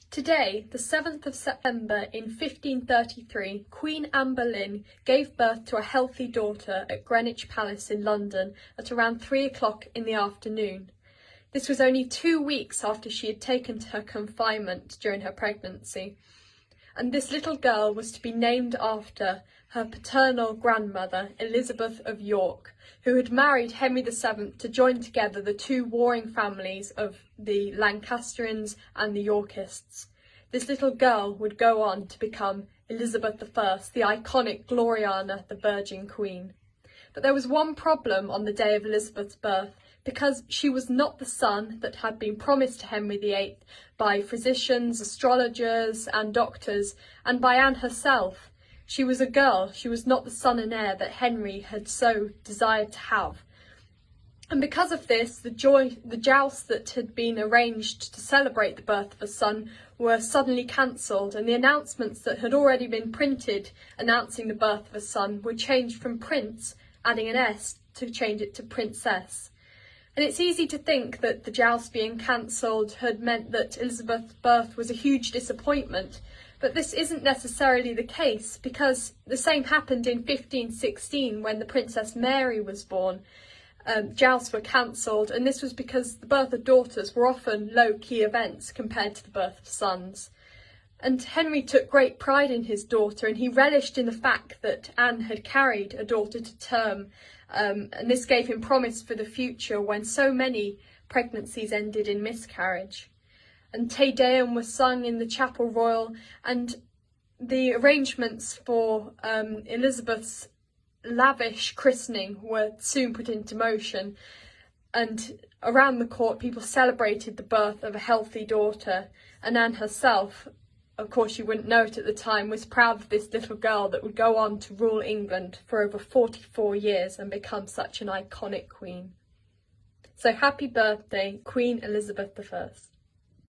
Today, the 7th of September in 1533, Queen Anne Boleyn gave birth to a healthy daughter at Greenwich Palace in London at around 3 o'clock in the afternoon. This was only 2 weeks after she had taken to her confinement during her pregnancy, and this little girl was to be named after her paternal grandmother, Elizabeth of York, who had married Henry VII to join together the two warring families of the Lancastrians and the Yorkists. This little girl would go on to become Elizabeth I, the iconic Gloriana, the Virgin Queen. But there was one problem on the day of Elizabeth's birth, because she was not the son that had been promised to Henry VIII by physicians, astrologers and doctors, and by Anne herself. She was a girl, she was not the son and heir that Henry had so desired to have. And because of this, the jousts that had been arranged to celebrate the birth of a son were suddenly cancelled, and the announcements that had already been printed announcing the birth of a son were changed from prince, adding an S, to change it to princess. And it's easy to think that the joust being cancelled had meant that Elizabeth's birth was a huge disappointment, but this isn't necessarily the case, because the same happened in 1516 when the Princess Mary was born. Jousts were cancelled, and this was because the birth of daughters were often low-key events compared to the birth of sons. And Henry took great pride in his daughter, and he relished in the fact that Anne had carried a daughter to term, and this gave him promise for the future when so many pregnancies ended in miscarriage. And Te Deum was sung in the Chapel Royal, and the arrangements for Elizabeth's lavish christening were soon put into motion, and around the court people celebrated the birth of a healthy daughter, and Anne herself, of course you wouldn't know it at the time, was proud of this little girl that would go on to rule England for over 44 years and become such an iconic queen. So happy birthday, Queen Elizabeth I.